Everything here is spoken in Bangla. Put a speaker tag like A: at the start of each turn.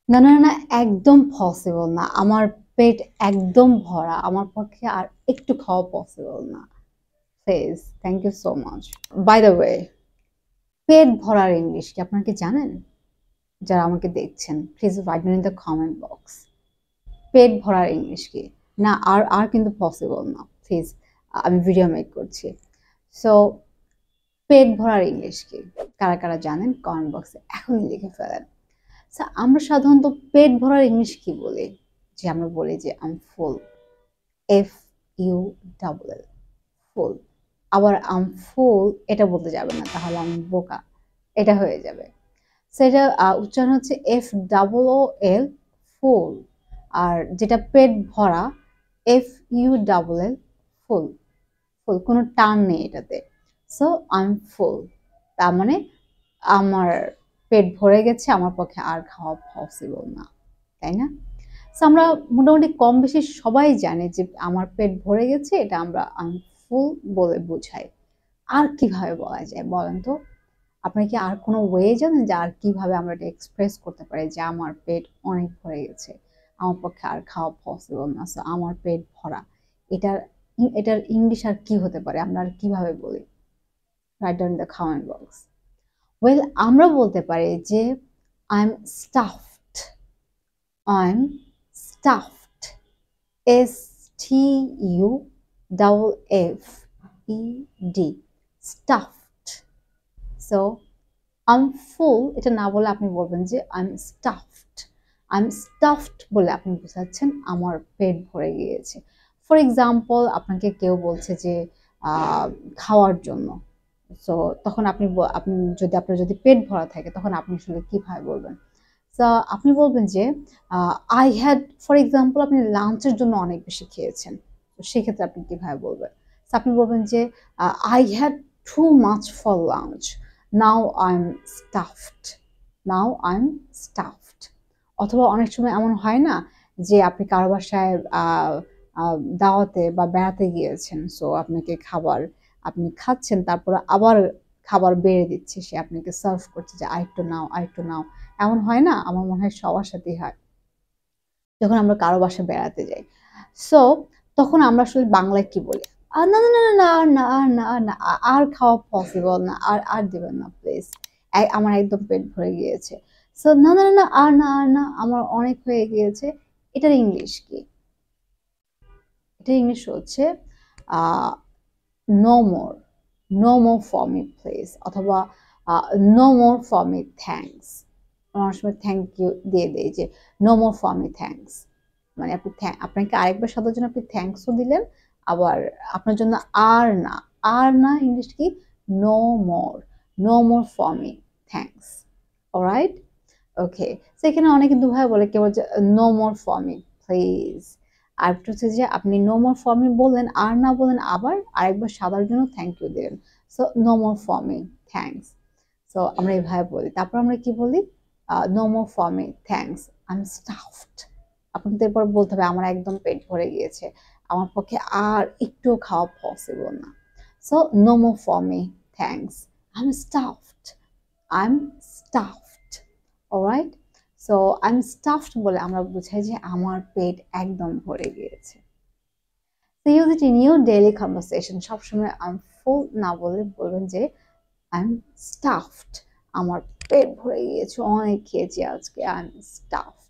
A: না, না, না, একদম পসিবল না। আমার পেট একদম ভরা। আমার পক্ষে আর একটু খাওয়া পসিবল না। Please, thank you so much. By the way, পেট ভরার ইংলিশ কি আপনারা কি জানেন? যারা আমাকে দেখছেন, please write in the comment box. পেট ভরার ইংলিশ কি? না, আর কিন্তু পসিবল না। প্লিজ, আমি ভিডিও মেক করছি। সো পেট ভরার ইংলিশ কি? কারা কারা জানেন কমেন্ট বক্সে এখনই লিখে ফেলেন। আমরা সাধারণত পেট ভরার ইংলিশ কি বলি? যে আমরা বলি যে I am full, F U double L, full. আবার আই এম ফুল এটা বলতে যাবে না, তাহলে আমি বোকা, এটা হয়ে যাবে। সেটা উচ্চারণ হচ্ছে এফ ডাবল ও এল, ফুল। আর যেটা পেট ভরা, এফ ইউ ডাবল এল, ফুল। ফুল, কোনো টান নেই এটাতে। সো আই এম ফুল, তার মানে আমার পেট ভরে গেছে, আমার পক্ষে আর খাওয়া পসিবল না, তাই না? সো আমরা মোটামুটি কম বেশি সবাই জানি যে আমার পেট ভরে গেছে, এটা আমরা আই এম ফুল বলে বোঝাই। আর কিভাবে বলা যায় বলেন তো? আপনি কি আর কোনো ওয়ে জানেন যে আর কিভাবে আমরা এটা এক্সপ্রেস করতে পারি যে আমার পেট অনেক ভরে গেছে, আমার পক্ষে আর খাওয়া পসিবল না, সো আমার পেট ভরা। এটার এটার ইংলিশ আর কি হতে পারে, আমরা আর কিভাবে বলি? Write down the comment box. Well, আমরা বলতে পারি যে I am stuffed. I am stuffed, S T U double F E D, stuffed. So I am full এটা না বলে আপনি বলবেন যে I am stuffed. I am stuffed বলে আপনি বোঝাচ্ছেন আমার পেট ভরে গিয়েছে। ফর এক্সাম্পল, আপনাকে কেউ বলছে যে খাওয়ার জন্য। সো তখন আপনি যদি আপনার যদি পেট ভরা থাকে, তখন আপনি আসলে কিভাবে বলবেন? সো আপনি বলবেন যে আই হ্যাড, ফর এক্সাম্পল আপনি লাঞ্চের জন্য অনেক বেশি খেয়েছেন, তো সেক্ষেত্রে আপনি কিভাবে বলবেন? সো আপনি বলবেন যে I had too much for lunch, now I am stuffed. Now I am stuffed. অথবা অনেক সময় এমন হয় না যে আপনি কারো বাসায় দাওয়াতে বা বেড়াতে গিয়েছেন, সো আপনাকে খাবার আপনি খাচ্ছেন, তারপরে আবার খাবার বেড়ে দিচ্ছে, সে আপনাকে সার্ভ করছে যে আরেকটু নাও, আরেকটু নাও। এমন হয় না? আমার মনে হয় সবার সাথেই হয় যখন আমরা কারো বাসায় বেড়াতে যাই। সো তখন আমরা আসলে বাংলায় কি বলি? না, না, না, না, না, না, না, না, আর খাওয়া পসিবল না। আর দিবেন না প্লিজ। আমার একদম পেট ভরে গিয়েছে। সো না, না, না, আর না, আর না, আমার অনেক হয়ে গিয়েছে। এটার ইংলিশ কি? এটার ইংলিশ হচ্ছে uh no more. No more for me please, অথবা no more for me thanks. অনেক সময় থ্যাংক ইউ দিয়ে দেই যে no more for me thanks. মানে আপনি আপনাকে আরেকবার সাদার জন্য আপনি থ্যাঙ্কসও দিলেন, আবার আপনার জন্য আর না। আর না ইংলিশ কি? No more. No more for me thanks. Alright? Okay. So এখানে অনেকে দুভাবে বলে, কেউ বলছে no more for me please. আরেকটা হচ্ছে যে আপনি নো মোর ফর মি বললেন, আর না বললেন, আবার আরেকবার সাদার জন্য থ্যাংক ইউ দিলেন। So no more for me thanks. So আমরা এভাবে বলি। তারপর আমরা কি বলি? No more for me thanks, I am stuffed. আপনাকে এরপর বলতে হবে আমার একদম পেট ভরে গিয়েছে, আমার পক্ষে আর একটুও খাওয়া পসিবল না। So no more for me thanks, I am stuffed. I am stuffed. Alright? So I am stuffed বলে আমরা বুঝাই যে আমার পেট একদম ভরে গিয়েছে। So use it in your daily conversation. সবসময় আই এম ফুল না বলে বলবেন যে আই এম স্টাফড। আমার পেট ভরে গিয়েছে, অনেক খেয়েছি আজকে, আই এম স্টাফড।